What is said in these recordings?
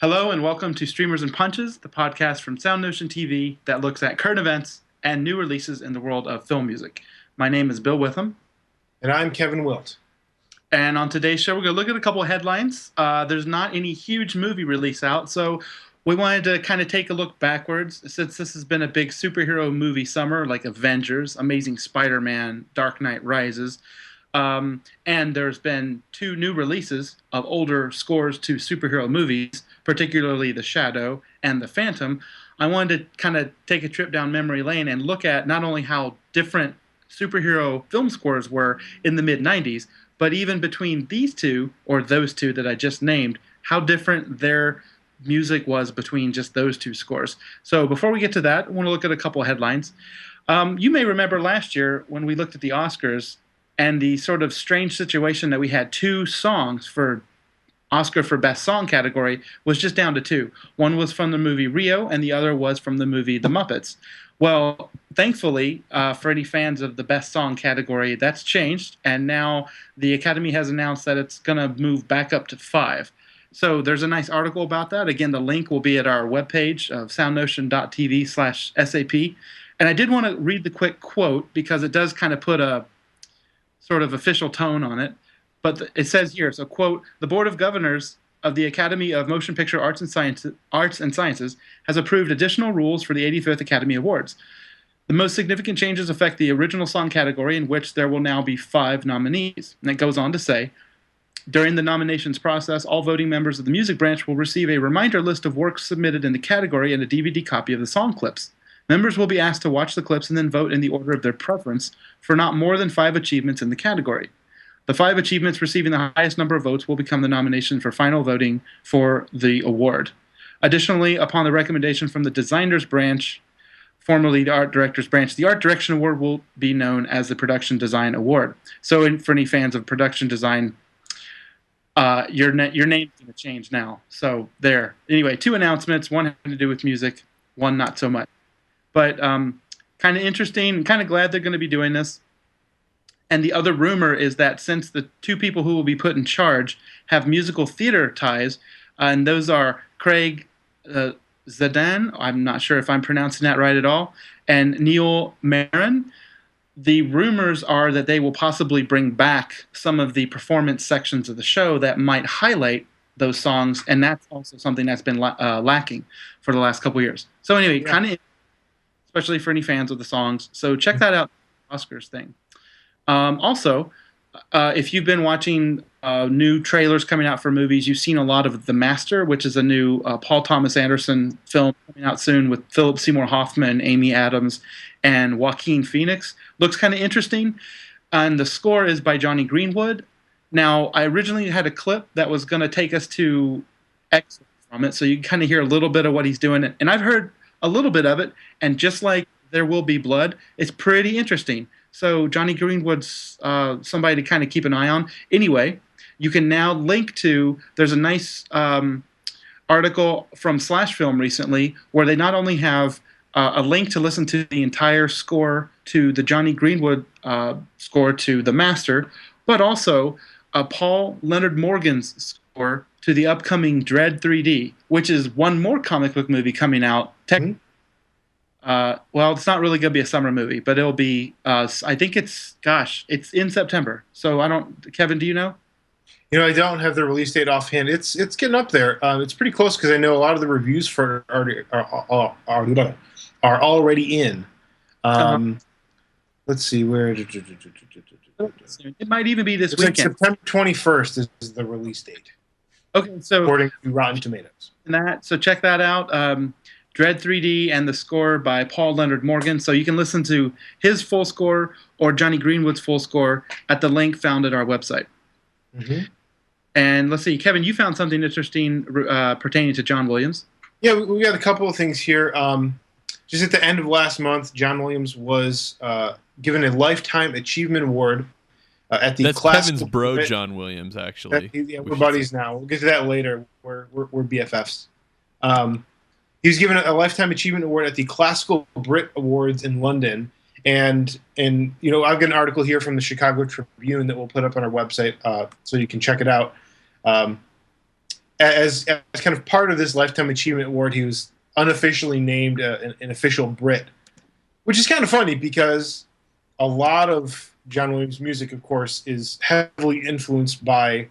Hello and welcome to Streamers and Punches, the podcast from SoundNotion TV that looks at current events and new releases in the world of film music. My name is Bill Witham. And I'm Kevin Wilt. And on today's show, we're going to look at a couple of headlines. There's not any huge movie release out, so we wanted to kind of take a look backwards since this has been a big superhero movie summer, like Avengers, Amazing Spider-Man, Dark Knight Rises. And there's been two new releases of older scores to superhero movies, particularly The Shadow and The Phantom. I wanted to kind of take a trip down memory lane and look at not only how different superhero film scores were in the mid-90s, but even between these two, or those two that I just named, how different their music was between just those two scores. So before we get to that, I want to look at a couple of headlines. You may remember last year when we looked at the Oscars and the sort of strange situation that we had two songs for Oscar for Best Song category was just down to two. One was from the movie Rio, and the other was from the movie The Muppets. Well, thankfully, for any fans of the Best Song category, that's changed, and now the Academy has announced that it's going to move back up to 5. So there's a nice article about that. Again, the link will be at our webpage of soundnotion.tv/SAP. And I did want to read the quick quote because it does kind of put a sort of official tone on it. But it says here, so quote, "The Board of Governors of the Academy of Motion Picture Arts and Sciences has approved additional rules for the 85th Academy Awards. The most significant changes affect the original song category, in which there will now be 5 nominees." And it goes on to say, "During the nominations process, all voting members of the music branch will receive a reminder list of works submitted in the category and a DVD copy of the song clips. Members will be asked to watch the clips and then vote in the order of their preference for not more than 5 achievements in the category. The 5 achievements receiving the highest number of votes will become the nomination for final voting for the award. Additionally, upon the recommendation from the designers branch, formerly the art directors branch, the art direction award will be known as the production design award." So for any fans of production design, your name's going to change now. So there. Anyway, 2 announcements. One had to do with music, one not so much. But kind of interesting, kind of glad they're going to be doing this. And the other rumor is that since the 2 people who will be put in charge have musical theater ties, and those are Craig Zadan, I'm not sure if I'm pronouncing that right at all, and Neil Marin, the rumors are that they will possibly bring back some of the performance sections of the show that might highlight those songs, and that's also something that's been lacking for the last couple years. So anyway, kind of, especially for any fans of the songs. So check that out, Oscars thing. Also, if you've been watching new trailers coming out for movies, you've seen a lot of The Master, which is a new Paul Thomas Anderson film coming out soon with Philip Seymour Hoffman, Amy Adams, and Joaquin Phoenix. Looks kind of interesting. And the score is by Johnny Greenwood. Now, I originally had a clip that was going to take us to excerpts from it, so you can kind of hear a little bit of what he's doing. And I've heard a little bit of it, and just like There Will Be Blood, it's pretty interesting. So Johnny Greenwood's somebody to kind of keep an eye on. Anyway, you can now link to, there's a nice article from Slash Film recently where they not only have a link to listen to the entire score to the Johnny Greenwood score to The Master, but also Paul Leonard-Morgan's score to the upcoming Dredd 3D, which is one more comic book movie coming out. Well, it's not really going to be a summer movie, but it'll be, I think it's in September. So Kevin, do you know? I don't have the release date offhand. It's getting up there. It's pretty close because I know a lot of the reviews for are already in. Let's see where. It might even be this weekend. Like September 21st is the release date. Okay, so according to Rotten Tomatoes. So check that out. Dredd 3D and the score by Paul Leonard-Morgan. So you can listen to his full score or Johnny Greenwood's full score at the link found at our website. Mm-hmm. And let's see, Kevin, you found something interesting pertaining to John Williams. Yeah, we got a couple of things here. Just at the end of last month, John Williams was given a Lifetime Achievement Award at the That's Kevin's bro, John Williams, actually. We're buddies now. We'll get to that later. We're BFFs. He was given a Lifetime Achievement Award at the Classical Brit Awards in London. And I've got an article here from the Chicago Tribune that we'll put up on our website so you can check it out. as kind of part of this Lifetime Achievement Award, he was unofficially named an official Brit, which is kind of funny because a lot of John Williams' music, of course, is heavily influenced by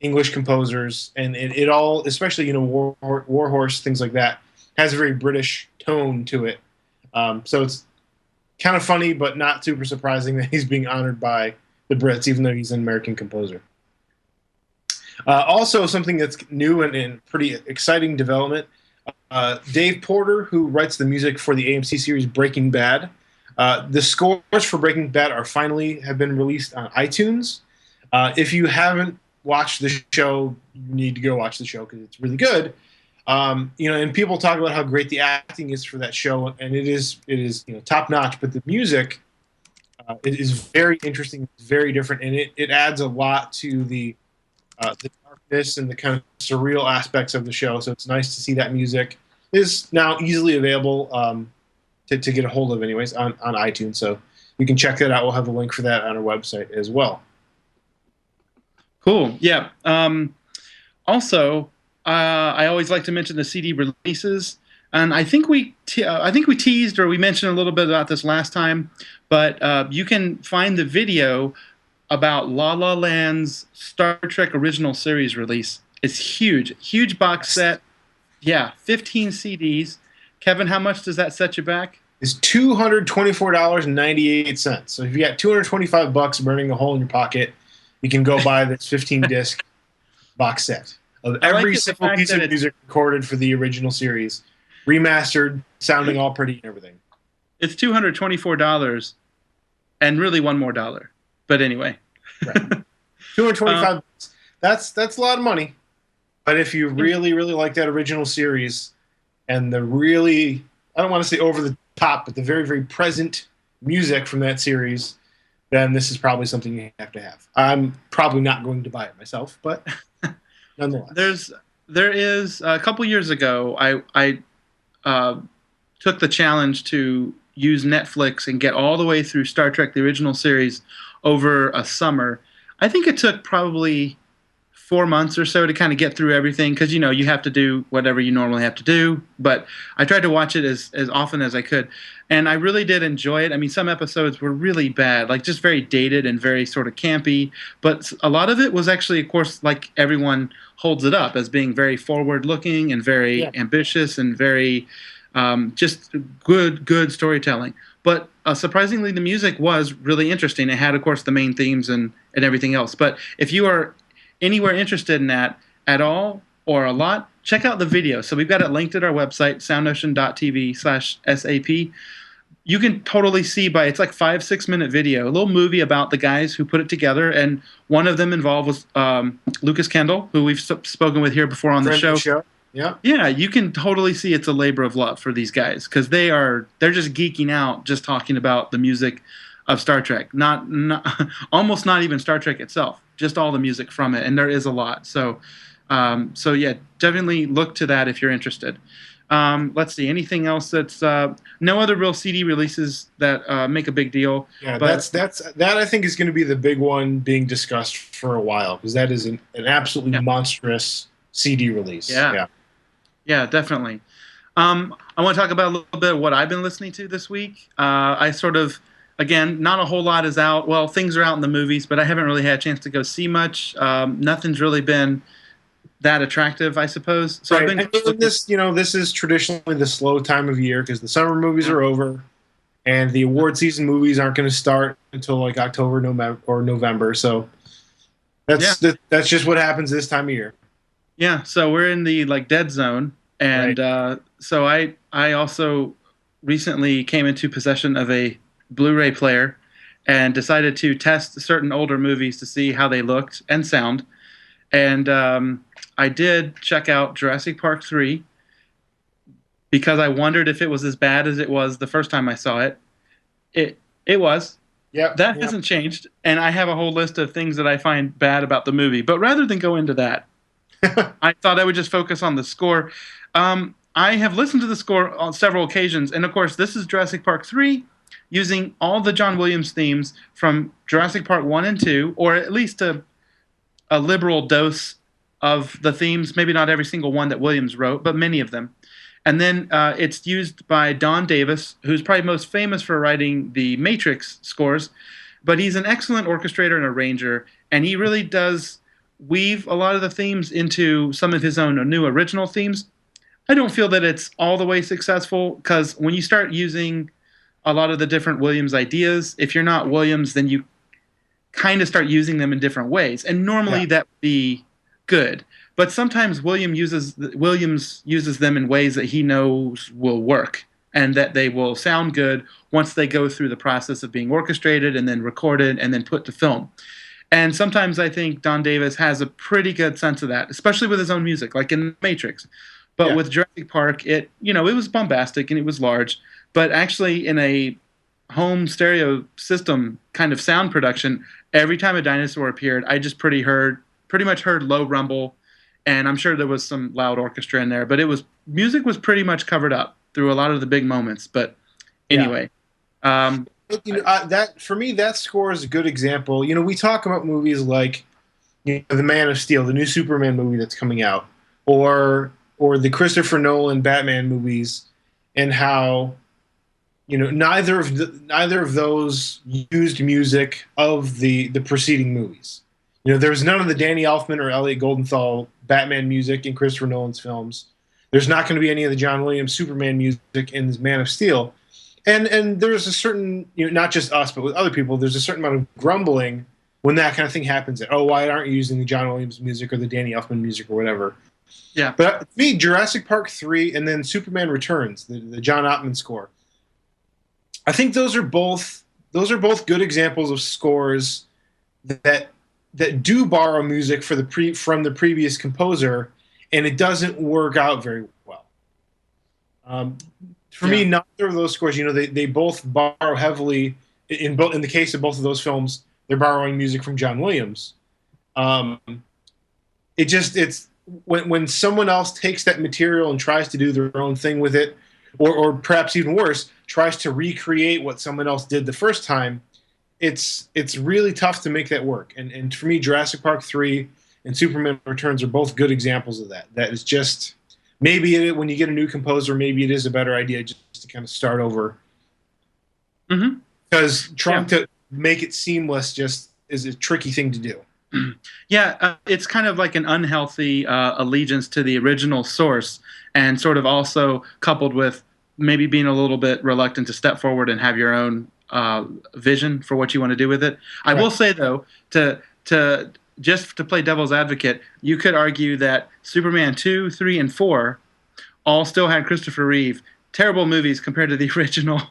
English composers, and it all, especially Warhorse, things like that, has a very British tone to it. So it's kind of funny, but not super surprising that he's being honored by the Brits, even though he's an American composer. Also, something that's new and pretty exciting development. Dave Porter, who writes the music for the AMC series Breaking Bad, the scores for Breaking Bad have been released on iTunes. If you haven't watched the show, you need to go watch the show because it's really good. And people talk about how great the acting is for that show, and it is top notch. But the music it is very interesting, very different, and it adds a lot to the darkness and the kind of surreal aspects of the show. So it's nice to see that music is now easily available to get a hold of, anyways, on iTunes. So you can check that out. We'll have a link for that on our website as well. Cool. Yeah. Also, I always like to mention the CD releases, and I think we teased or we mentioned a little bit about this last time, but you can find the video about La La Land's Star Trek Original Series release. It's huge box set. Yeah, 15 CDs. Kevin, how much does that set you back? It's $224.98. So if you got $225 burning a hole in your pocket, you can go buy this 15-disc box set of every single piece of music recorded for the original series, remastered, sounding all pretty and everything. It's $224 and really one more dollar. But anyway. Right. $225. That's a lot of money. But if you really, really like that original series and the really, I don't want to say over the top, but the very, very present music from that series, then this is probably something you have to have. I'm probably not going to buy it myself, but nonetheless. There is a couple years ago, I took the challenge to use Netflix and get all the way through Star Trek, the original series, over a summer. I think it took probably 4 months or so to kind of get through everything because, you have to do whatever you normally have to do. But I tried to watch it as often as I could. And I really did enjoy it. I mean, some episodes were really bad, like just very dated and very sort of campy. But a lot of it was actually, of course, like everyone holds it up as being very forward-looking and very ambitious and very just good storytelling. But surprisingly, the music was really interesting. It had, of course, the main themes and everything else. But if you are anywhere interested in that at all or a lot, check out the video. So we've got it linked at our website, soundocean.tv/SAP. You can totally see it's like 5-6 minute video, a little movie about the guys who put it together. And one of them involved was Lucas Kendall, who we've spoken with here before on the show. Yeah. Yeah, you can totally see it's a labor of love for these guys because they're just geeking out just talking about the music of Star Trek. Not almost not even Star Trek itself, just all the music from it, and there is a lot. So yeah, definitely look to that if you're interested. Let's see, anything else that's no other real CD releases that make a big deal. Yeah, but that I think is going to be the big one being discussed for a while because that is an absolutely monstrous CD release. Yeah, definitely. I want to talk about a little bit of what I've been listening to this week. I sort of, again, not a whole lot is out. Well, things are out in the movies, but I haven't really had a chance to go see much. Nothing's really been that attractive, I suppose. So right. I've been this is traditionally the slow time of year because the summer movies are over, and the award season movies aren't going to start until like October, November. So that's just what happens this time of year. Yeah, so we're in the dead zone, and so I also recently came into possession of a Blu-ray player and decided to test certain older movies to see how they looked and sound. And I did check out Jurassic Park 3 because I wondered if it was as bad as it was the first time I saw it. It was. Yeah. That hasn't changed, and I have a whole list of things that I find bad about the movie. But rather than go into that, I thought I would just focus on the score. I have listened to the score on several occasions, and of course, this is Jurassic Park 3, using all the John Williams themes from Jurassic Park 1 and 2, or at least a liberal dose of the themes. Maybe not every single one that Williams wrote, but many of them. And then it's used by Don Davis, who's probably most famous for writing the Matrix scores, but he's an excellent orchestrator and arranger, and he really does weave a lot of the themes into some of his own new original themes. I don't feel that it's all the way successful, because when you start using a lot of the different Williams ideas, if you're not Williams, then you kind of start using them in different ways. And normally that would be good. But sometimes Williams uses them in ways that he knows will work and that they will sound good once they go through the process of being orchestrated and then recorded and then put to film. And sometimes I think Don Davis has a pretty good sense of that, especially with his own music, like in The Matrix. But with Jurassic Park, it was bombastic and it was large, but actually in a home stereo system kind of sound production, every time a dinosaur appeared, I just pretty much heard low rumble, and I'm sure there was some loud orchestra in there, but music was pretty much covered up through a lot of the big moments. But anyway, that for me, that score is a good example. We talk about movies like The Man of Steel, the new Superman movie that's coming out, or the Christopher Nolan Batman movies, and how neither of those used music of the preceding movies. There was none of the Danny Elfman or Elliot Goldenthal Batman music in Christopher Nolan's films. There's not going to be any of the John Williams Superman music in Man of Steel. And there's a certain, not just us, but with other people, there's a certain amount of grumbling when that kind of thing happens. Why aren't you using the John Williams music or the Danny Elfman music or whatever? Yeah. But to me, Jurassic Park 3 and then Superman Returns, the John Ottman score, I think those are both good examples of scores that do borrow music from the previous composer, and it doesn't work out very well. For me, neither of those scores, they both borrow heavily. In the case of both of those films, they're borrowing music from John Williams. It's when someone else takes that material and tries to do their own thing with it, or perhaps even worse, tries to recreate what someone else did the first time, it's really tough to make that work. And for me, Jurassic Park 3 and Superman Returns are both good examples of that. That is just, maybe when you get a new composer, maybe it is a better idea just to kind of start over. Mm-hmm. Because trying to make it seamless just is a tricky thing to do. Yeah, it's kind of like an unhealthy allegiance to the original source, and sort of also coupled with maybe being a little bit reluctant to step forward and have your own vision for what you want to do with it. I will say, though, to just to play devil's advocate, you could argue that Superman 2, 3, and 4 all still had Christopher Reeve. Terrible movies compared to the original,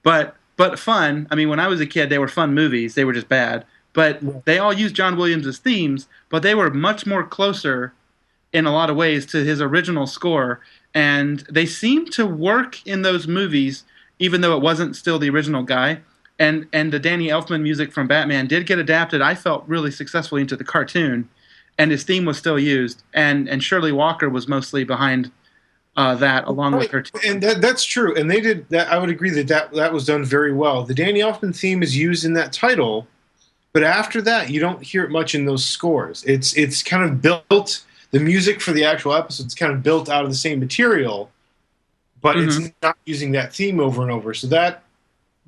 but fun. I mean, when I was a kid, they were fun movies. They were just bad. But they all used John Williams' themes, but they were much more closer in a lot of ways to his original score. And they seemed to work in those movies, even though it wasn't still the original guy. And the Danny Elfman music from Batman did get adapted, I felt, really successfully into the cartoon. And his theme was still used. And Shirley Walker was mostly behind that, along with her. And that's true. And they did that. I would agree that was done very well. The Danny Elfman theme is used in that title. But after that, you don't hear it much in those scores. It's kind of built, the music for the actual episode's kind of built out of the same material, but it's not using that theme over and over. So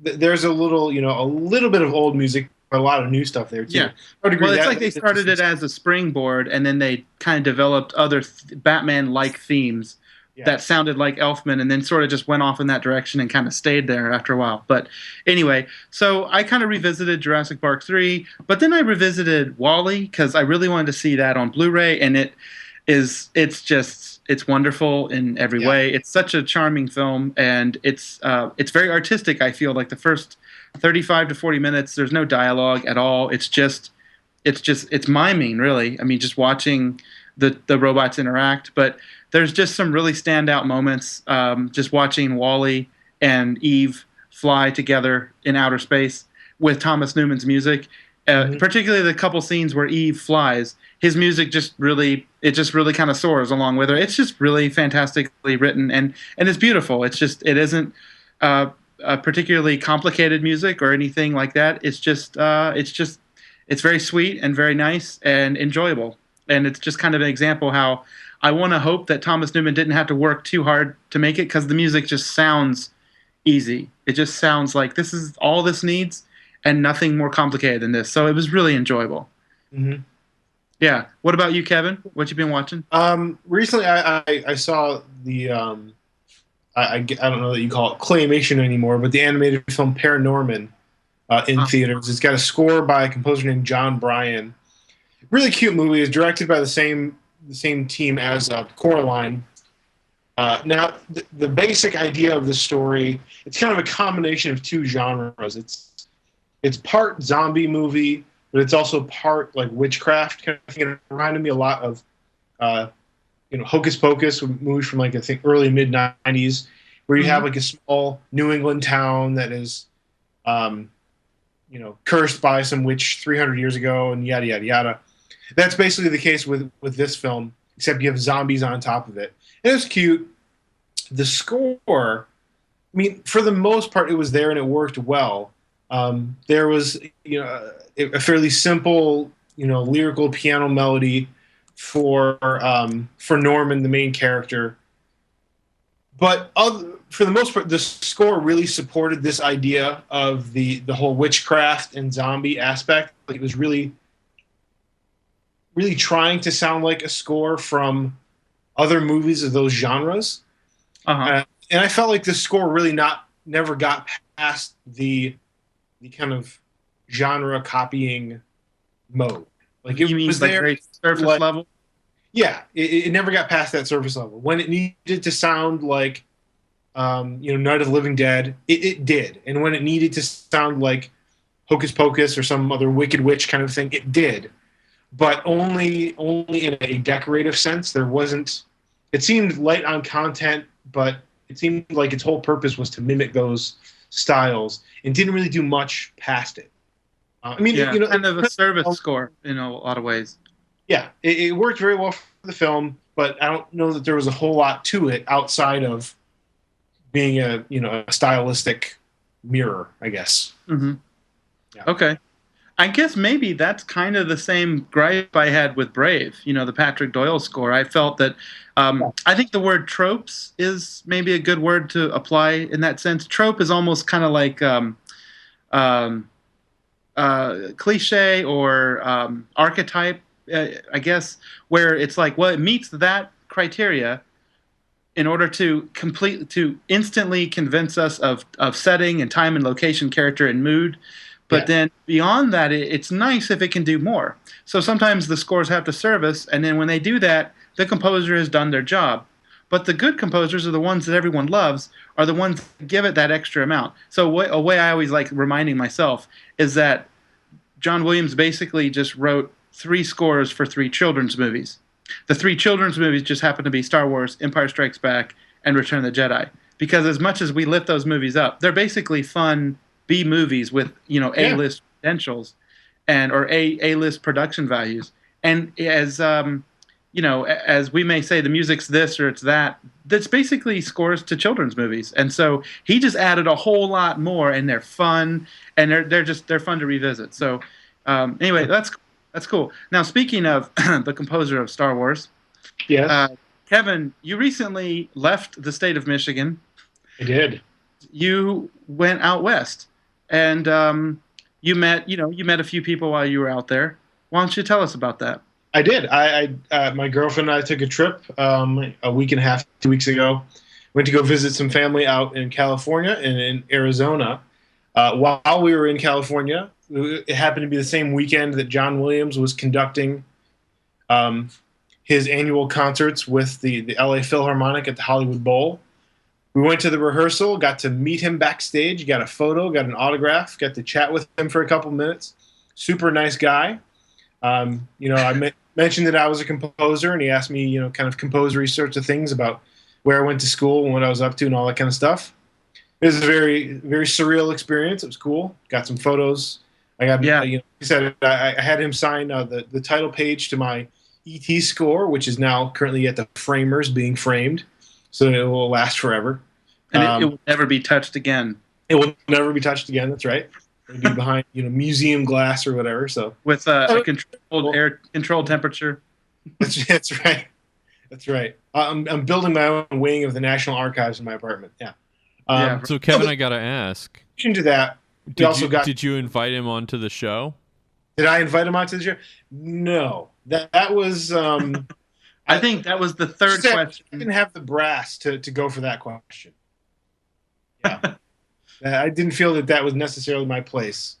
there's a little bit of old music, but a lot of new stuff there too. Yeah. Well, it's like they started it as a springboard, and then they kind of developed other Batman-like themes that sounded like Elfman, and then sort of just went off in that direction and kind of stayed there after a while. But anyway, so I kind of revisited Jurassic Park 3, but then I revisited WALL-E because I really wanted to see that on Blu-ray, and it's wonderful in every way. It's such a charming film, and it's very artistic. I feel like the first 35 to 40 minutes, there's no dialogue at all. It's miming, really. I mean, just watching the robots interact, but there's just some really standout moments. Just watching Wall-E and Eve fly together in outer space with Thomas Newman's music, particularly the couple scenes where Eve flies. His music just really kind of soars along with her. It's just really fantastically written, and it's beautiful. It isn't a particularly complicated music or anything like that. It's very sweet and very nice and enjoyable. and it's just kind of an example how I want to hope that Thomas Newman didn't have to work too hard to make it, because the music just sounds easy. It just sounds like this is all this needs and nothing more complicated than this. So it was really enjoyable. Mm-hmm. Yeah. What about you, Kevin? What you been watching? Recently, I saw the I don't know that you call it claymation anymore, but the animated film Paranorman in theaters. It's got a score by a composer named John Bryan. Really cute movie. It's directed by the same team as Coraline. Now, the basic idea of the story, it's kind of a combination of two genres. It's part zombie movie, but it's also part like witchcraft kind of thing. It reminded me a lot of Hocus Pocus, movies from like I think early mid '90s, where you have like a small New England town that is, cursed by some witch 300 years ago, and yada yada yada. That's basically the case with this film, except you have zombies on top of it. It was cute. The score, I mean, for the most part, it was there and it worked well. There was, a fairly simple, lyrical piano melody for Norman, the main character. But for the most part, the score really supported this idea of the whole witchcraft and zombie aspect. Like, it was really, really trying to sound like a score from other movies of those genres. And I felt like the score really never got past the kind of genre copying mode. Like, it was like there, very surface level. Yeah, it never got past that surface level. When it needed to sound like, Night of the Living Dead, it did. And when it needed to sound like Hocus Pocus or some other Wicked Witch kind of thing, it did. But only in a decorative sense. There wasn't. It seemed light on content, but it seemed like its whole purpose was to mimic those styles and didn't really do much past it. Kind of a service score in a lot of ways. Yeah, it worked very well for the film, but I don't know that there was a whole lot to it outside of being a stylistic mirror, I guess. Mm-hmm. Yeah. Okay. I guess maybe that's kind of the same gripe I had with Brave, the Patrick Doyle score. I felt that I think the word tropes is maybe a good word to apply in that sense. Trope is almost kind of like cliche or archetype, I guess, where it's like, well, it meets that criteria in order to instantly convince us of setting and time and location, character and mood. But then beyond that, it's nice if it can do more. So sometimes the scores have to service, and then when they do that, the composer has done their job. But the good composers are the ones that everyone loves, are the ones that give it that extra amount. So a way I always like reminding myself is that John Williams basically just wrote 3 scores for 3 children's movies. The 3 children's movies just happen to be Star Wars, Empire Strikes Back, and Return of the Jedi. Because as much as we lift those movies up, they're basically fun B movies with A-list credentials or A-list production values. And as as we may say, the music's this or it's that. That's basically scores to children's movies. And so he just added a whole lot more, and they're fun, and they're fun to revisit. So anyway, that's cool. Now, speaking of the composer of Star Wars, yes, Kevin, you recently left the state of Michigan. I did. You went out west, and you met a few people while you were out there. Why don't you tell us about that? I did. My girlfriend and I took a trip a week and a half, 2 weeks ago. Went to go visit some family out in California and in Arizona. While we were in California, it happened to be the same weekend that John Williams was conducting his annual concerts with the LA Philharmonic at the Hollywood Bowl. We went to the rehearsal, got to meet him backstage, got a photo, got an autograph, got to chat with him for a couple minutes. Super nice guy. I mentioned that I was a composer, and he asked me, kind of composery sorts of things about where I went to school and what I was up to and all that kind of stuff. It was a very, very surreal experience. It was cool. Got some photos. I had him sign the title page to my E.T. score, which is now currently at the Framers being framed, so it will last forever. And it will never be touched again. It will never be touched again. That's right. It'll be behind, museum glass or whatever. So with a controlled temperature. That's right. That's right. I'm building my own wing of the National Archives in my apartment. Yeah. Yeah. So Kevin, I gotta ask. In addition to that, we also got. Did you invite him onto the show? Did I invite him onto the show? No. That was. I think that was the third question. I didn't have the brass to go for that question. Yeah. I didn't feel that was necessarily my place.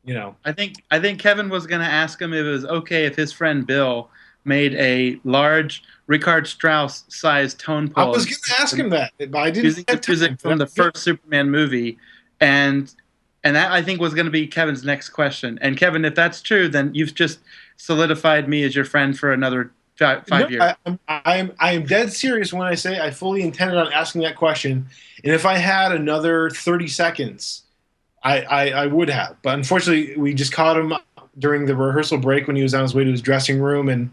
I think Kevin was going to ask him if it was okay if his friend Bill made a large Richard Strauss-sized tone poem. I was going to ask him that, but I didn't. Using the music from the first Superman movie, and that I think was going to be Kevin's next question. And Kevin, if that's true, then you've just solidified me as your friend for another 5 years. I am dead serious when I say I fully intended on asking that question, and if I had another 30 seconds, I would have. But unfortunately, we just caught him during the rehearsal break when he was on his way to his dressing room, and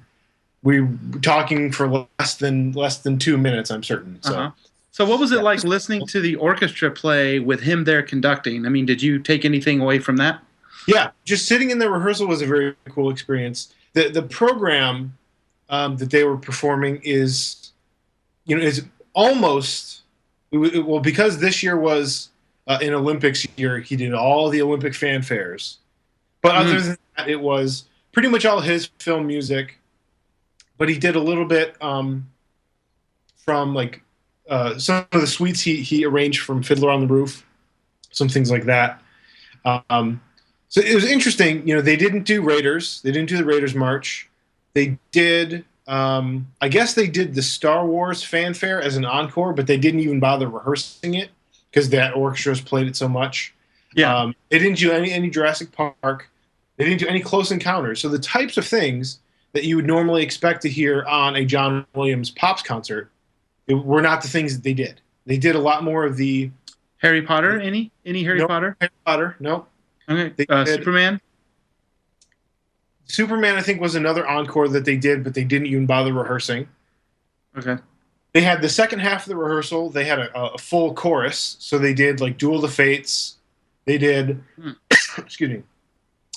we were talking for less than 2 minutes, I'm certain. So, So what was it like listening to the orchestra play with him there conducting? I mean, did you take anything away from that? Yeah, just sitting in the rehearsal was a very cool experience. The program that they were performing is almost well, because this year was an Olympics year. He did all the Olympic fanfares, but other than that, it was pretty much all his film music. But he did a little bit from like some of the suites he arranged from Fiddler on the Roof, some things like that. So it was interesting. They didn't do Raiders. They didn't do the Raiders March. They did. I guess they did the Star Wars fanfare as an encore, but they didn't even bother rehearsing it because that orchestra's played it so much. Yeah. They didn't do any Jurassic Park. They didn't do any Close Encounters. So the types of things that you would normally expect to hear on a John Williams Pops concert were not the things that they did. They did a lot more of the Harry Potter. Any Harry Potter? Harry Potter. No. Okay. Superman. Superman, I think, was another encore that they did, but they didn't even bother rehearsing. Okay. They had the second half of the rehearsal. They had a full chorus, so they did like Duel of the Fates. They did, excuse me,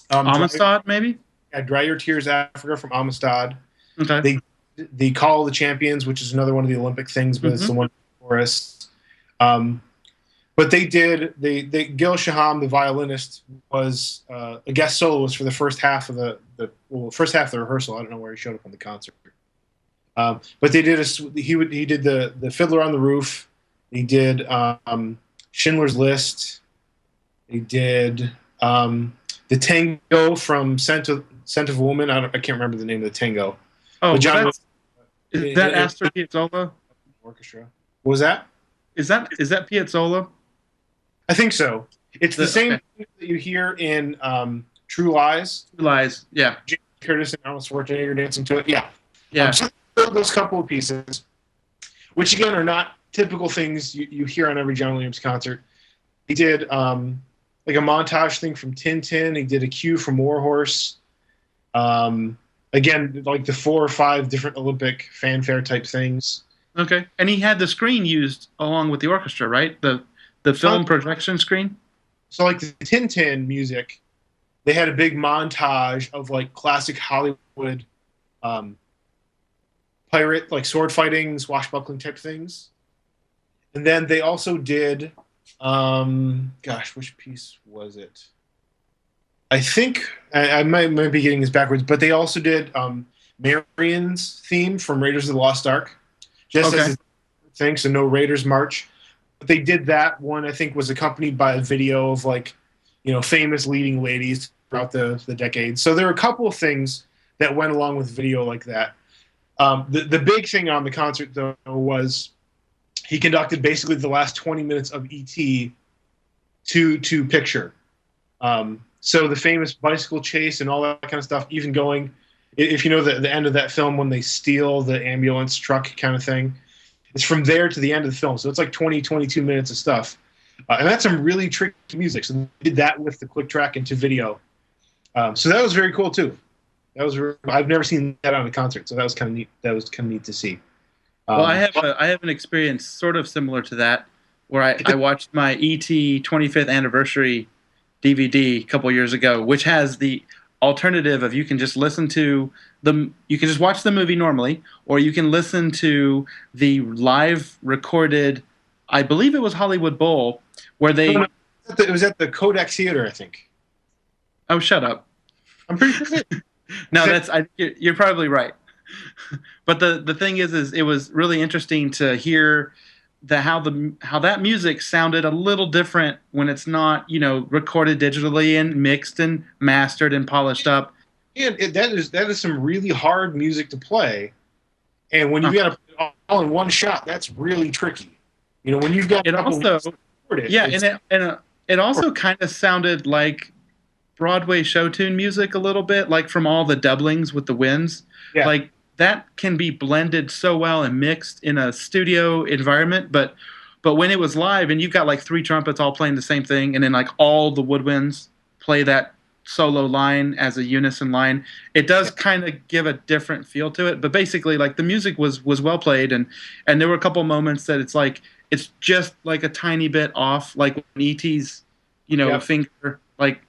Amistad, maybe. Yeah, Dry Your Tears, Africa from Amistad. Okay. The Call of the Champions, which is another one of the Olympic things, but it's the one chorus. But they did. Gil Shaham, the violinist, was a guest soloist for the first half of the rehearsal. I don't know where he showed up on the concert. But they did he did the Fiddler on the Roof. He did Schindler's List. He did the tango from Scent of a Woman. I can't remember the name of the tango. Oh, is that Astor Piazzolla orchestra? What was that? Is that Piazzolla? I think so. It's the same thing that you hear in True Lies. True Lies, yeah. Jamie Curtis and Arnold Schwarzenegger dancing to it. Yeah. Yeah. So those couple of pieces, which again are not typical things you hear on every John Williams concert. He did like a montage thing from Tintin. He did a cue from Warhorse. Again, like the 4 or 5 different Olympic fanfare type things. Okay. And he had the screen used along with the orchestra, right? The film projection screen? So like the Tintin music, they had a big montage of like classic Hollywood pirate, like sword fighting, swashbuckling type things. And then they also did, which piece was it? I think, I might be getting this backwards, but they also did Marion's theme from Raiders of the Lost Ark. Just as a thing, so no Raiders March. But they did that one, I think, was accompanied by a video of like, famous leading ladies throughout the decades. So there were a couple of things that went along with video like that. The big thing on the concert, though, was he conducted basically the last 20 minutes of E.T. to picture. So the famous bicycle chase and all that kind of stuff, even going, if you know the end of that film when they steal the ambulance truck kind of thing, it's from there to the end of the film. So it's like 22 minutes of stuff. And that's some really tricky music. So they did that with the click track into video. So that was very cool too. I've never seen that on a concert, so that was kind of neat. That was kind of neat to see. Well, I have an experience sort of similar to that, where I watched my E.T. 25th anniversary DVD a couple years ago, which has the alternative of you can just listen to you can just watch the movie normally, or you can listen to the live recorded, I believe it was Hollywood Bowl, where No, they. no, it was at the Kodak Theater, I think. Oh, shut up. I'm pretty sure. No, you're probably right. But the thing is it was really interesting to hear how that music sounded a little different when it's not, recorded digitally and mixed and mastered and polished up. And that is some really hard music to play, and when you got to put it all in one shot, that's really tricky. When you've got It also, yeah, it also kind of sounded like Broadway show tune music a little bit, like from all the doublings with the winds. Yeah. Like that can be blended so well and mixed in a studio environment, but when it was live and you've got like three trumpets all playing the same thing, and then like all the woodwinds play that solo line as a unison line, it does kind of give a different feel to it. But basically, like the music was well played, and there were a couple moments that it's just like a tiny bit off, like when E.T.'s finger like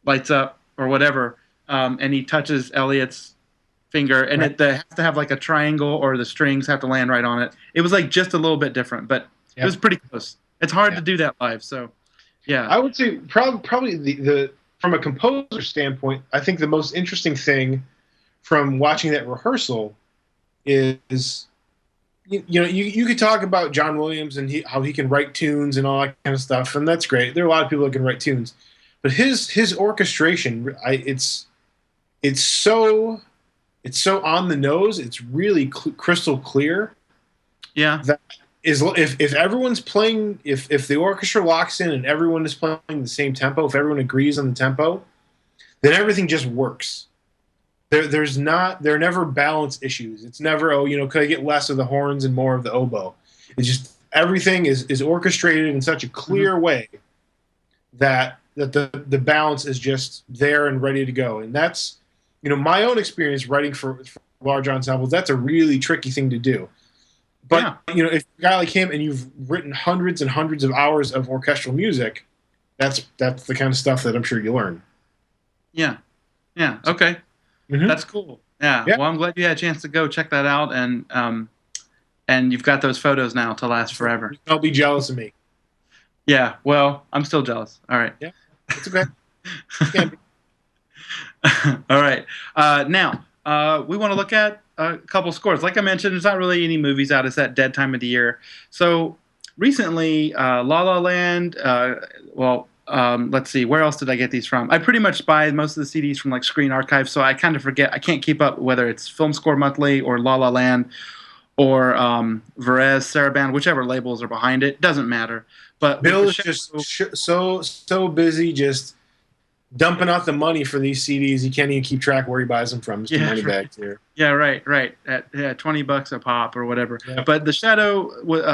lights up or whatever, and he touches Elliot's finger, and it has to have like a triangle, or the strings have to land right on it. It was like just a little bit different, but it was pretty close. It's hard to do that live, so yeah. I would say probably the from a composer standpoint, I think the most interesting thing from watching that rehearsal is, you could talk about John Williams and how he can write tunes and all that kind of stuff, and that's great. There are a lot of people that can write tunes, but his orchestration, it's so on the nose. It's really crystal clear. Yeah. That is, if everyone's playing, if the orchestra locks in and everyone is playing the same tempo, if everyone agrees on the tempo, then everything just works. There are never balance issues. It's never, could I get less of the horns and more of the oboe? It's just everything is orchestrated in such a clear way that the balance is just there and ready to go. And that's, my own experience writing for large ensembles, that's a really tricky thing to do. But, if a guy like him and you've written hundreds and hundreds of hours of orchestral music, that's the kind of stuff that I'm sure you learn. Yeah. Yeah. Okay. Mm-hmm. That's cool. Yeah. Well, I'm glad you had a chance to go check that out, and you've got those photos now to last forever. Don't be jealous of me. Yeah. Well, I'm still jealous. All right. Yeah. It's okay. All right. Now, we want to look at a couple scores. Like I mentioned, there's not really any movies out. It's that dead time of the year. So recently, La La Land. Let's see. Where else did I get these from? I pretty much buy most of the CDs from like Screen Archive, so I kind of forget. I can't keep up whether it's Film Score Monthly or La La Land or Varese, Saraband, whichever labels are behind it. Doesn't matter. But Bill is just so busy just dumping out the money for these CDs. He can't even keep track where he buys them from. Just money bags here. Yeah, right. At $20 a pop or whatever. Yeah. But The Shadow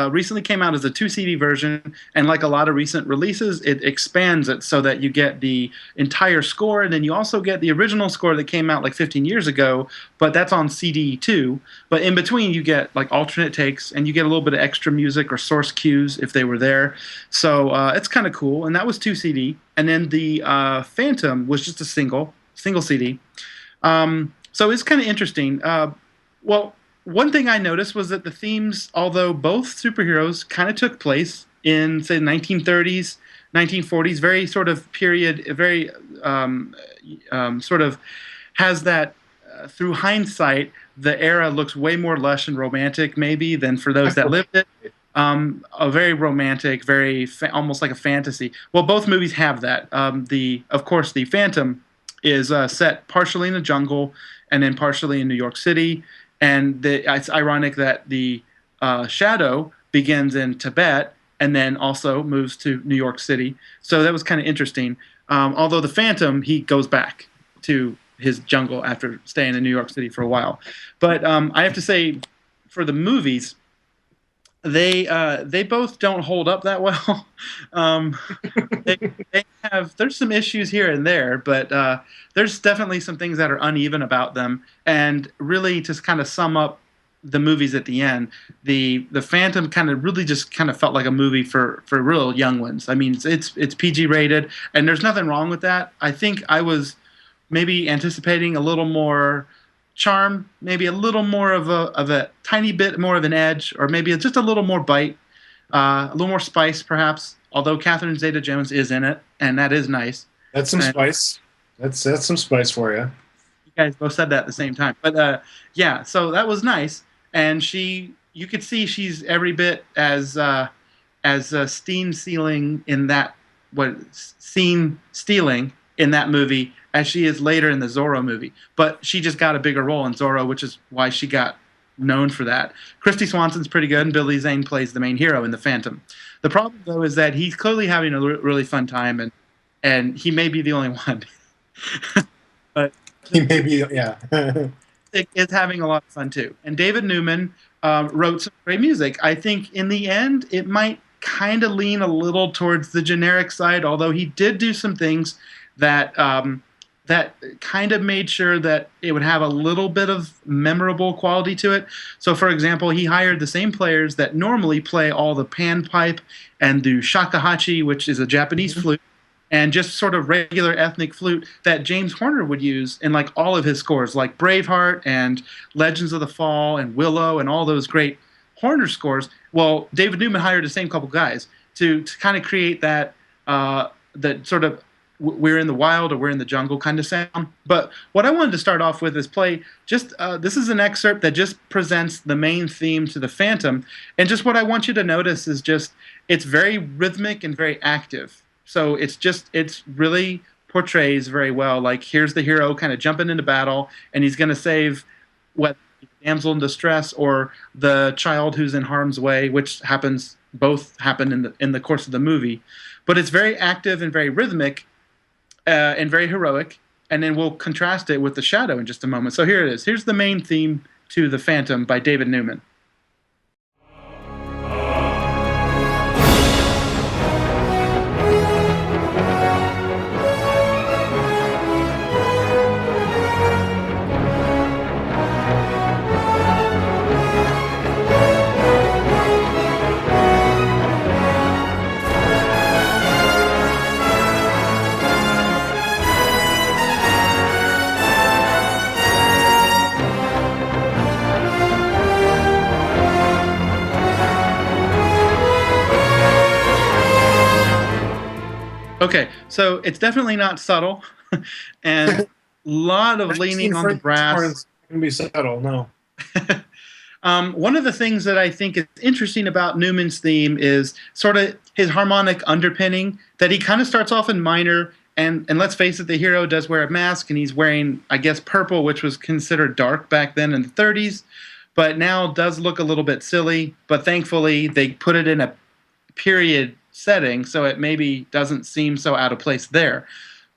recently came out as a 2 CD version, and like a lot of recent releases, it expands it so that you get the entire score, and then you also get the original score that came out like 15 years ago, but that's on CD too. But in between, you get like alternate takes, and you get a little bit of extra music or source cues if they were there. So it's kind of cool, and that was 2 CD. And then the Phantom was just a single CD. So it's kind of interesting. Well, one thing I noticed was that the themes, although both superheroes kind of took place in, say, 1930s, 1940s, very sort of period, very sort of has that, through hindsight, the era looks way more lush and romantic maybe than for those that lived it. A very romantic, very almost like a fantasy. Well, both movies have that. Of course, the Phantom is set partially in the jungle and then partially in New York City. And it's ironic that the Shadow begins in Tibet and then also moves to New York City. So that was kind of interesting. Although the Phantom, he goes back to his jungle after staying in New York City for a while. But I have to say, for the movies, they both don't hold up that well. There's some issues here and there, but there's definitely some things that are uneven about them. And really, to kind of sum up the movies at the end, the Phantom kind of really just kind of felt like a movie for real young ones. I mean, it's PG rated, and there's nothing wrong with that. I think I was maybe anticipating a little more charm, maybe a little more of a tiny bit more of an edge, or maybe just a little more bite, a little more spice, perhaps. Although Catherine Zeta-Jones is in it, and that is nice. That's some And spice. That's some spice for you. you guys both said that at the same time, but yeah, so that was nice. And you could see she's every bit as scene stealing in that scene stealing in that movie as she is later in the Zorro movie. But she just got a bigger role in Zorro, which is why she got known for that. Christy Swanson's pretty good, and Billy Zane plays the main hero in The Phantom. The problem, though, is that he's clearly having a really fun time, and he may be the only one. But He may be, yeah. is having a lot of fun, too. And David Newman wrote some great music. I think in the end, it might kind of lean a little towards the generic side, although he did do some things that that kind of made sure that it would have a little bit of memorable quality to it. So, for example, he hired the same players that normally play all the panpipe and do shakuhachi, which is a Japanese flute, and just sort of regular ethnic flute that James Horner would use in like all of his scores, like Braveheart and Legends of the Fall and Willow and all those great Horner scores. Well, David Newman hired the same couple guys to kind of create that that sort of we're in the wild or we're in the jungle kind of sound. But what I wanted to start off with is play just this is an excerpt that just presents the main theme to The Phantom, and just what I want you to notice is just it's very rhythmic and very active. So it's really portrays very well. Like here's the hero kind of jumping into battle, and he's going to save what damsel in distress or the child who's in harm's way, which both happen in the course of the movie. But it's very active and very rhythmic and very heroic. And then we'll contrast it with The Shadow in just a moment. So here it is. Here's the main theme to The Phantom by David Newman. Okay, so it's definitely not subtle, and a lot of leaning on the brass. It's going to be subtle, no. One of the things that I think is interesting about Newman's theme is sort of his harmonic underpinning, that he kind of starts off in minor, and let's face it, the hero does wear a mask, and he's wearing, I guess, purple, which was considered dark back then in the 30s, but now does look a little bit silly, but thankfully they put it in a period setting, so it maybe doesn't seem so out of place there.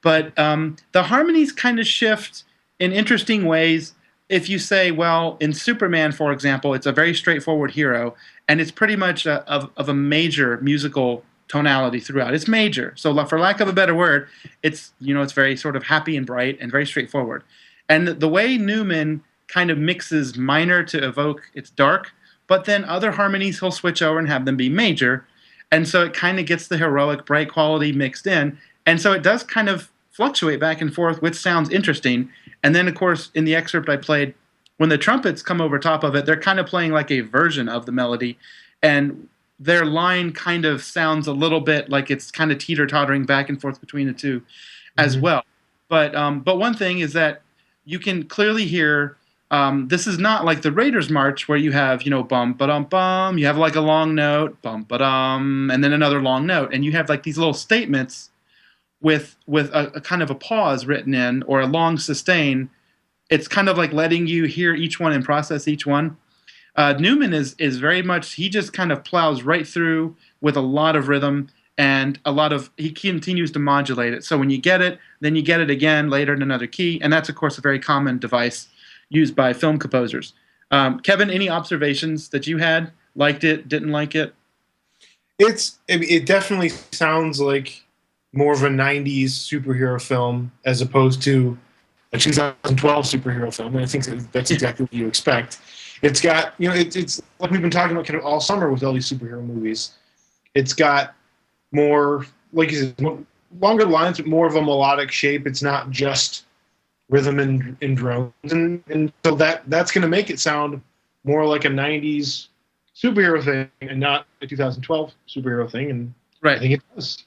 But the harmonies kind of shift in interesting ways. If you say, well, in Superman, for example, it's a very straightforward hero, and it's pretty much of a major musical tonality throughout. It's major. So for lack of a better word, it's very sort of happy and bright and very straightforward. And the way Newman kind of mixes minor to evoke it's dark, but then other harmonies he'll switch over and have them be major. And so it kind of gets the heroic, bright quality mixed in. And so it does kind of fluctuate back and forth, which sounds interesting. And then, of course, in the excerpt I played, when the trumpets come over top of it, they're kind of playing like a version of the melody. And their line kind of sounds a little bit like it's kind of teeter-tottering back and forth between the two as well. But one thing is that you can clearly hear this is not like the Raiders March where you have, bum, ba-dum, bum. You have like a long note, bum, ba-dum, and then another long note. And you have like these little statements with a kind of a pause written in or a long sustain. It's kind of like letting you hear each one and process each one. Newman is very much, he just kind of plows right through with a lot of rhythm and he continues to modulate it. So when you get it, then you get it again later in another key. And that's, of course, a very common device used by film composers. Kevin, any observations that you had? Liked it, didn't like it? It definitely sounds like more of a 90s superhero film as opposed to a 2012 superhero film. And I think that's exactly what you expect. It's got, it's like we've been talking about kind of all summer with all these superhero movies. It's got more, like you said, longer lines, but more of a melodic shape. It's not just rhythm and drones, and so that's going to make it sound more like a 90s superhero thing and not a 2012 superhero thing, and right. I think it does.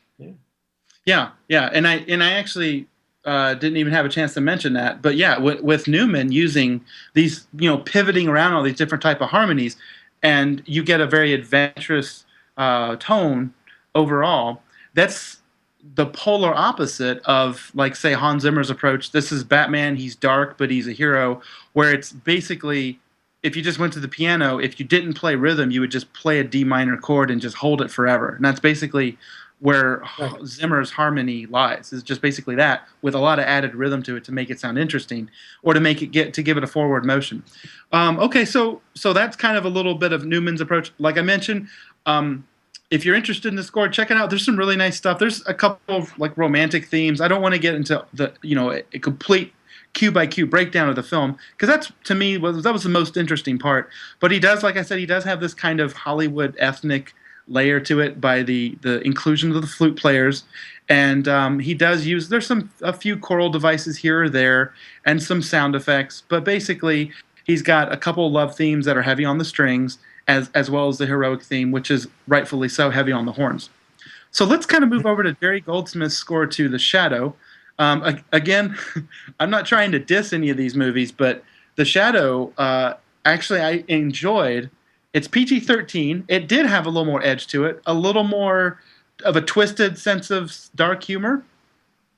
Yeah. And I actually didn't even have a chance to mention that, but yeah, with Newman using these, pivoting around all these different type of harmonies, and you get a very adventurous tone overall. That's the polar opposite of, like, say, Hans Zimmer's approach. This is Batman. He's dark, but he's a hero. Where it's basically, if you just went to the piano, if you didn't play rhythm, you would just play a D minor chord and just hold it forever. And that's basically where Zimmer's harmony lies. Is just basically that, with a lot of added rhythm to it to make it sound interesting, or to make it give it a forward motion. Okay, so that's kind of a little bit of Newman's approach. Like I mentioned, if you're interested in the score, check it out. There's some really nice stuff. There's a couple of like romantic themes. I don't want to get into the a complete cue by cue breakdown of the film, because that's, to me, that was the most interesting part. But he does, like I said, he does have this kind of Hollywood ethnic layer to it by the inclusion of the flute players, and he does use, there's a few choral devices here or there and some sound effects, but basically he's got a couple of love themes that are heavy on the strings, as well as the heroic theme, which is rightfully so heavy on the horns. So let's kind of move over to Jerry Goldsmith's score to The Shadow. Again, I'm not trying to diss any of these movies, but The Shadow, actually I enjoyed. It's PG-13. It did have a little more edge to it, a little more of a twisted sense of dark humor.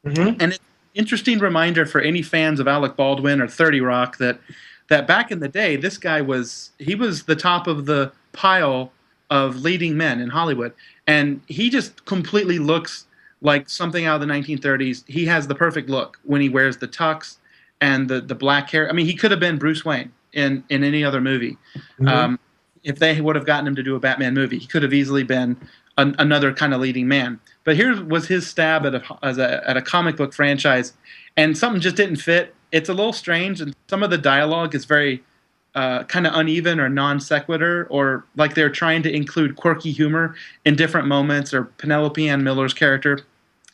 Mm-hmm. And it's an interesting reminder for any fans of Alec Baldwin or 30 Rock that back in the day, this guy was the top of the pile of leading men in Hollywood. And he just completely looks like something out of the 1930s. He has the perfect look when he wears the tux and the black hair. I mean, he could have been Bruce Wayne in any other movie. Mm-hmm. If they would have gotten him to do a Batman movie, he could have easily been another kind of leading man. But here was his stab at a comic book franchise, and something just didn't fit. It's a little strange, and some of the dialogue is very kind of uneven or non sequitur, or like they're trying to include quirky humor in different moments, or Penelope Ann Miller's character.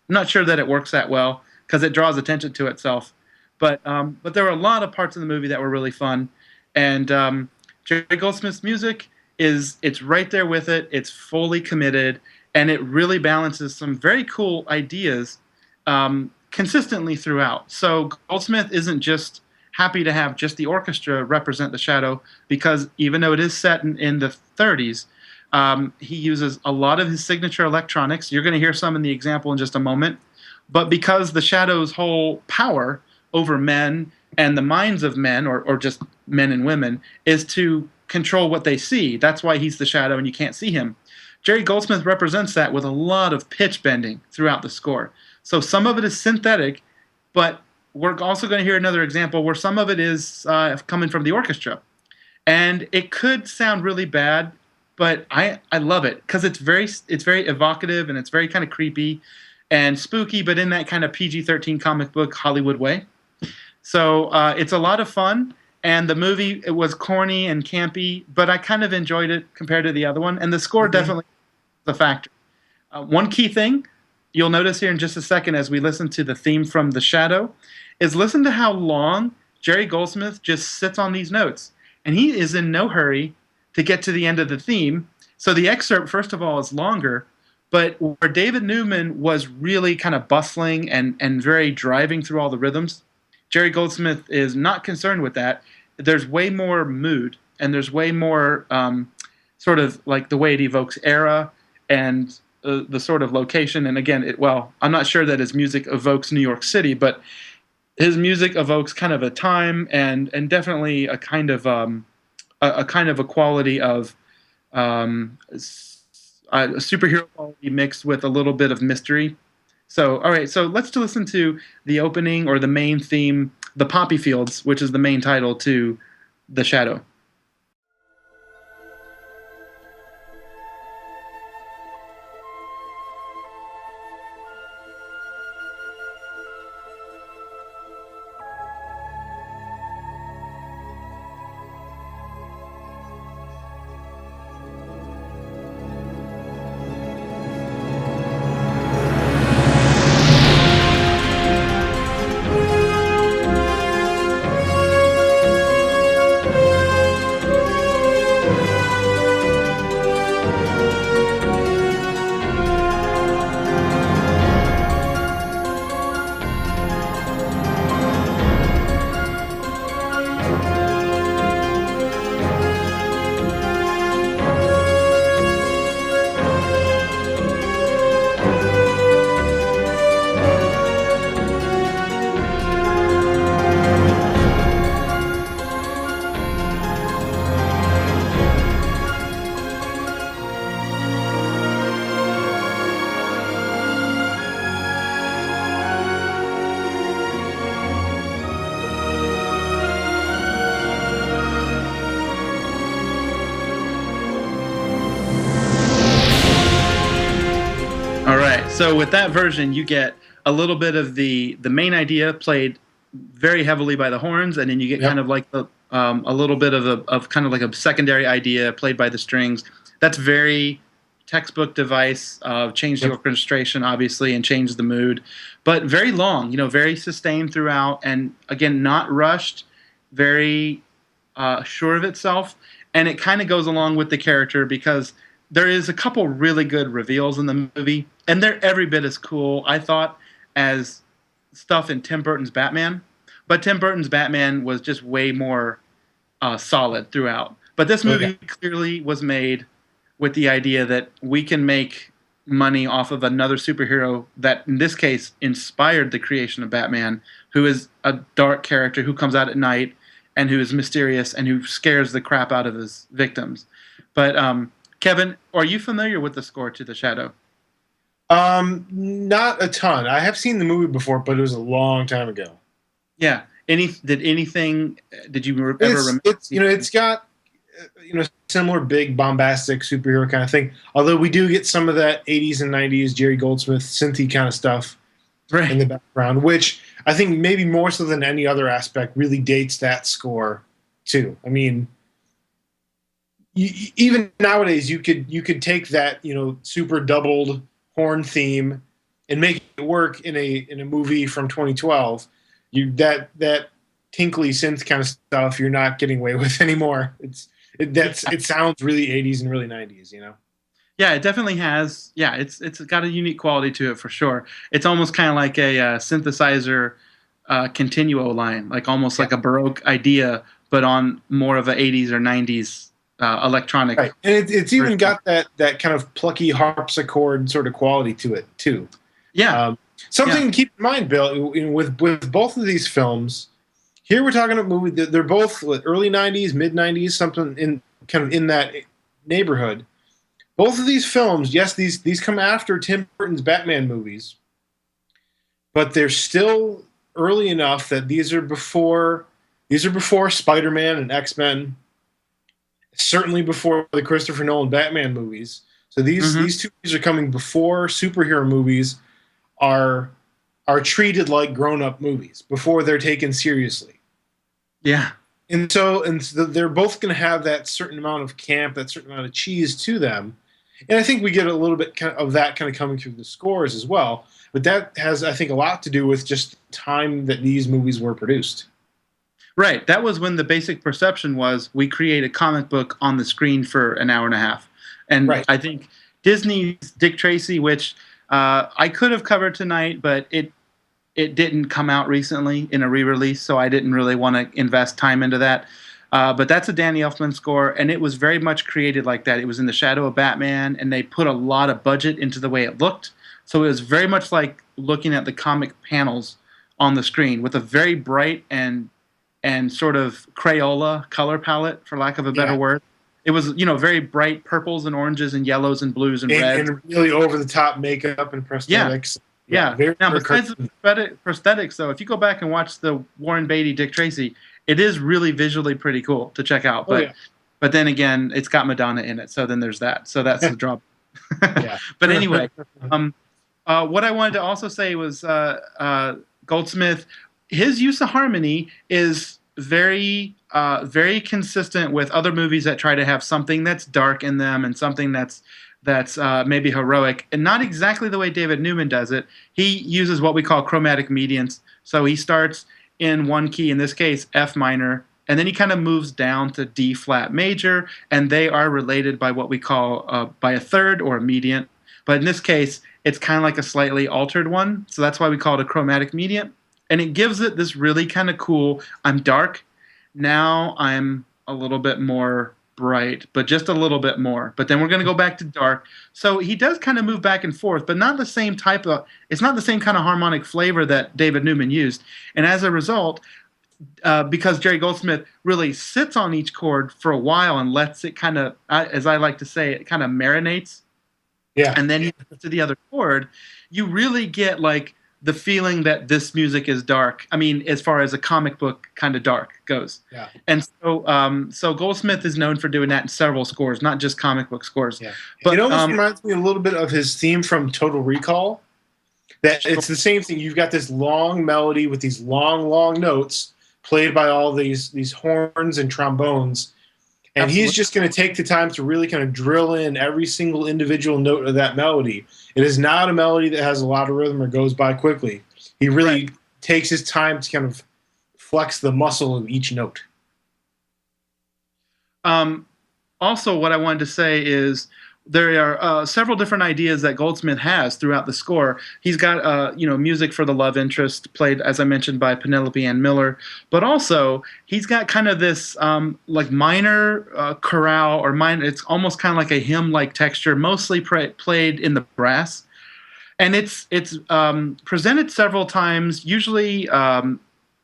I'm not sure that it works that well because it draws attention to itself. But there were a lot of parts of the movie that were really fun, and Jerry Goldsmith's music it's right there with it. It's fully committed, and it really balances some very cool ideas consistently throughout. So Goldsmith isn't just happy to have just the orchestra represent The Shadow, because even though it is set in the 30s, he uses a lot of his signature electronics. You're going to hear some in the example in just a moment. But because The Shadow's whole power over men and the minds of men, or just men and women, is to control what they see. That's why he's the shadow and you can't see him. Jerry Goldsmith represents that with a lot of pitch bending throughout the score. So some of it is synthetic, but we're also going to hear another example where some of it is coming from the orchestra. And it could sound really bad, but I love it because it's very evocative, and it's very kind of creepy and spooky, but in that kind of PG-13 comic book Hollywood way. So it's a lot of fun. And the movie, it was corny and campy, but I kind of enjoyed it compared to the other one. And the score definitely is a factor. One key thing you'll notice here in just a second as we listen to the theme from The Shadow is listen to how long Jerry Goldsmith just sits on these notes. And he is in no hurry to get to the end of the theme. So the excerpt, first of all, is longer. But where David Newman was really kind of bustling and very driving through all the rhythms, Jerry Goldsmith is not concerned with that. There's way more mood, and there's way more sort of like the way it evokes era and the sort of location. And again, I'm not sure that his music evokes New York City, but his music evokes kind of a time and definitely a kind of a quality of a superhero quality mixed with a little bit of mystery. So, all right, so let's listen to the opening or the main theme, The Poppy Fields, which is the main title to The Shadow. So with that version, you get a little bit of the main idea played very heavily by the horns, and then you get kind of like a little bit of kind of like a secondary idea played by the strings. That's very textbook device. Change the orchestration, obviously, and change the mood, but very long. Very sustained throughout, and again, not rushed. Very sure of itself, and it kind of goes along with the character because there is a couple really good reveals in the movie, and they're every bit as cool, I thought, as stuff in Tim Burton's Batman. But Tim Burton's Batman was just way more solid throughout. But this movie clearly was made with the idea that we can make money off of another superhero that, in this case, inspired the creation of Batman, who is a dark character who comes out at night and who is mysterious and who scares the crap out of his victims. But Kevin, are you familiar with the score to The Shadow? Not a ton. I have seen the movie before, but it was a long time ago. Yeah. Did you ever remember? It's got similar big bombastic superhero kind of thing. Although we do get some of that 80s and 90s Jerry Goldsmith synthy kind of stuff in the background, which I think maybe more so than any other aspect really dates that score too. I mean, even nowadays you could take that super doubled horn theme and make it work in a movie from 2012. That tinkly synth kind of stuff you're not getting away with anymore. It sounds really 80s and really 90s, Yeah, it definitely has. Yeah, it's got a unique quality to it for sure. It's almost kind of like a synthesizer continuo line, like almost like a Baroque idea, but on more of a 80s or 90s electronic. Right, and it's even got that kind of plucky harpsichord sort of quality to it too. Yeah. Something to keep in mind, Bill, with both of these films. Here we're talking about movies. They're both early 90s, mid 90s, something in that neighborhood. Both of these films, yes, these come after Tim Burton's Batman movies, but they're still early enough that these are before Spider-Man and X-Men, certainly before the Christopher Nolan Batman movies. So these two movies are coming before superhero movies are treated like grown-up movies, before they're taken seriously. Yeah. And so they're both going to have that certain amount of camp, that certain amount of cheese to them. And I think we get a little bit of that kind of coming through the scores as well. But that has, I think, a lot to do with just the time that these movies were produced. Right. That was when the basic perception was we create a comic book on the screen for an hour and a half. And I think Disney's Dick Tracy, which I could have covered tonight, but it didn't come out recently in a re-release, so I didn't really want to invest time into that. But that's a Danny Elfman score, and it was very much created like that. It was in the shadow of Batman, and they put a lot of budget into the way it looked. So it was very much like looking at the comic panels on the screen with a very bright and sort of Crayola color palette, for lack of a better word. It was, very bright purples and oranges and yellows and blues and reds. And really over-the-top makeup and prosthetics. Yeah. Now, besides the prosthetics, though, if you go back and watch the Warren Beatty, Dick Tracy, it is really visually pretty cool to check out. But then again, it's got Madonna in it, so then there's that. So that's the drop. But anyway, what I wanted to also say was Goldsmith, his use of harmony is very consistent with other movies that try to have something that's dark in them and something that's maybe heroic, and not exactly the way David Newman does it. He uses what we call chromatic medians. So he starts in one key, in this case F minor, and then he kind of moves down to D flat major, and they are related by what we call by a third or a mediant. But in this case, it's kind of like a slightly altered one, so that's why we call it a chromatic mediant. And it gives it this really kind of cool, I'm dark, now I'm a little bit more bright, but just a little bit more. But then we're going to go back to dark. So he does kind of move back and forth, but not the same it's not the same kind of harmonic flavor that David Newman used. And as a result, because Jerry Goldsmith really sits on each chord for a while and lets it kind of, as I like to say, it kind of marinates. Yeah. And then he gets to the other chord, you really get like the feeling that this music is dark. I mean, as far as a comic book kind of dark goes. Yeah. And so Goldsmith is known for doing that in several scores, not just comic book scores. Yeah. But it almost reminds me a little bit of his theme from Total Recall. That it's the same thing. You've got this long melody with these long notes played by all these horns and trombones, and Absolutely. he's just going to take the time to really kind of drill in every single individual note of that melody. It is not a melody that has a lot of rhythm or goes by quickly. He really takes his time to kind of flex the muscle of each note. Also, what I wanted to say is there are several different ideas that Goldsmith has throughout the score. He's got music for the love interest played, as I mentioned, by Penelope Ann Miller, but also he's got kind of this like minor chorale or minor. It's almost kind of like a hymn-like texture, mostly played in the brass, and it's presented several times, usually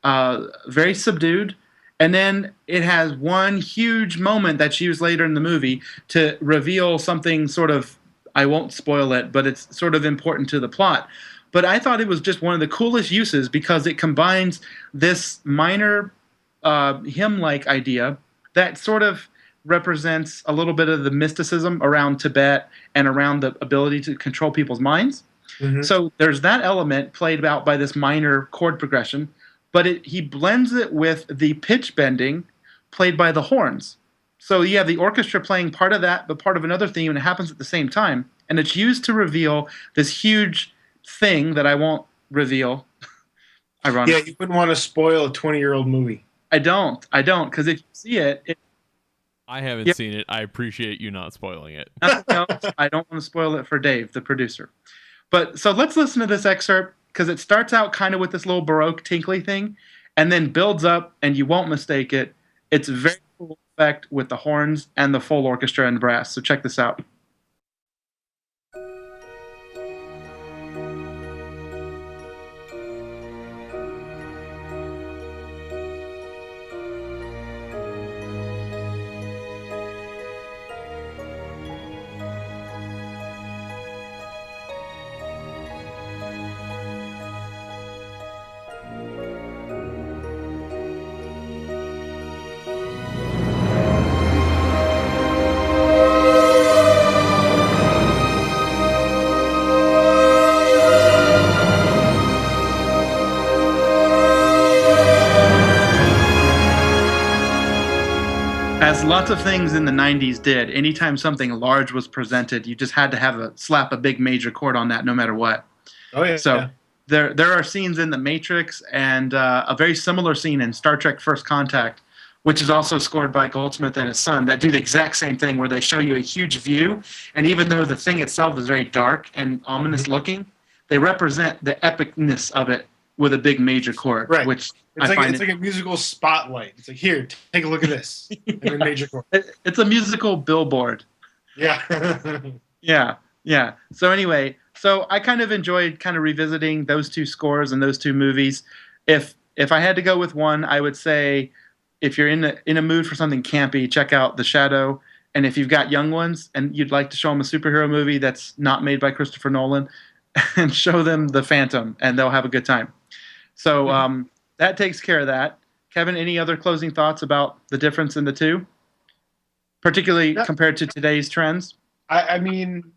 very subdued. And then it has one huge moment that's used later in the movie to reveal something sort of, I won't spoil it, but it's sort of important to the plot. But I thought it was just one of the coolest uses because it combines this minor hymn-like idea that sort of represents a little bit of the mysticism around Tibet and around the ability to control people's minds. Mm-hmm. So there's that element played out by this minor chord progression. But he blends it with the pitch bending played by the horns. So you have the orchestra playing part of that, but part of another theme, and it happens at the same time. And it's used to reveal this huge thing that I won't reveal. Ironically. Yeah, you wouldn't want to spoil a 20-year-old movie. I don't, because if you see it... I haven't seen it. I appreciate you not spoiling it. Nothing else. I don't want to spoil it for Dave, the producer. But so let's listen to this excerpt, because it starts out kind of with this little Baroque tinkly thing and then builds up, and you won't mistake it. It's a very cool effect with the horns and the full orchestra and brass. So check this out. As lots of things in the 90s did, anytime something large was presented, you just had to slap a big major chord on that no matter what. Oh, yeah. So there are scenes in The Matrix and a very similar scene in Star Trek First Contact, which is also scored by Goldsmith and his son, that do the exact same thing where they show you a huge view, and even though the thing itself is very dark and ominous looking, they represent the epicness of it with a big major chord, right. Which it's like a musical spotlight. It's like, here, take a look at this. And a major chord. It's a musical billboard. Yeah. Yeah. So anyway, I kind of enjoyed kind of revisiting those two scores and those two movies. If I had to go with one, I would say if you're in a mood for something campy, check out The Shadow. And if you've got young ones and you'd like to show them a superhero movie that's not made by Christopher Nolan, and show them The Phantom, and they'll have a good time. So that takes care of that. Kevin, any other closing thoughts about the difference in the two, particularly compared to today's trends? I mean,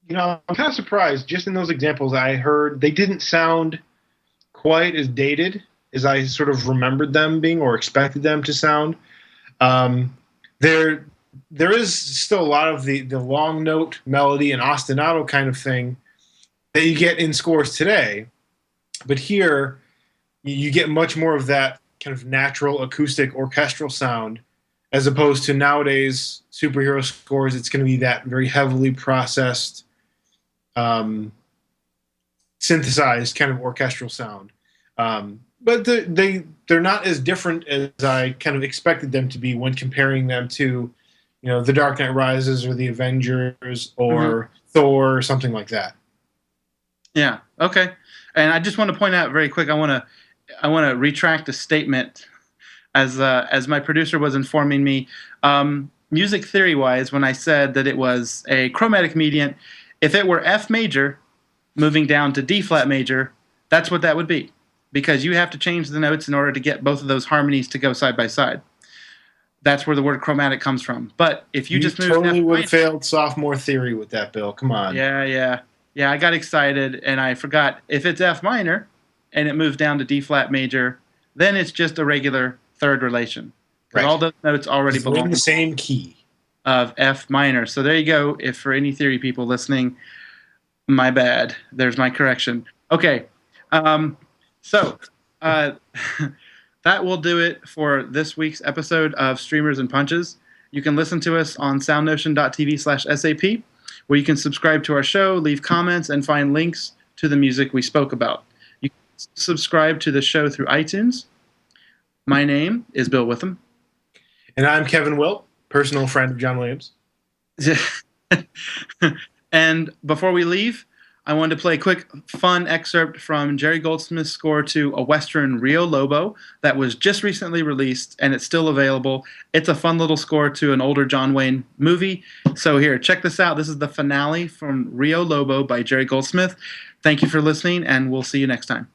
I'm kind of surprised. Just in those examples I heard, they didn't sound quite as dated as I sort of remembered them being or expected them to sound. There is still a lot of the long note melody and ostinato kind of thing that you get in scores today. But here, you get much more of that kind of natural acoustic orchestral sound, as opposed to nowadays superhero scores. It's going to be that very heavily processed, synthesized kind of orchestral sound. But they're not as different as I kind of expected them to be when comparing them to, The Dark Knight Rises or The Avengers or Thor or something like that. Yeah. Okay. And I just want to point out very quick, I want to retract a statement as my producer was informing me, music theory wise, when I said that it was a chromatic median, if it were F major moving down to D flat major, that's what that would be, because you have to change the notes in order to get both of those harmonies to go side by side. That's where the word chromatic comes from. But if you just move totally would have failed sophomore theory with that, Bill. Come on. Yeah. Yeah, I got excited and I forgot if it's F minor and it moves down to D flat major, then it's just a regular third relation. Because all those notes already belong in the same key of F minor. So there you go. If for any theory people listening, my bad. There's my correction. Okay. So that will do it for this week's episode of Streamers and Punches. You can listen to us on soundnotion.tv/SAP, where you can subscribe to our show, leave comments, and find links to the music we spoke about. You can subscribe to the show through iTunes. My name is Bill Witham. And I'm Kevin Wilt, personal friend of John Williams. And before we leave, I wanted to play a quick, fun excerpt from Jerry Goldsmith's score to a Western, Rio Lobo, that was just recently released, and it's still available. It's a fun little score to an older John Wayne movie. So here, check this out. This is the finale from Rio Lobo by Jerry Goldsmith. Thank you for listening, and we'll see you next time.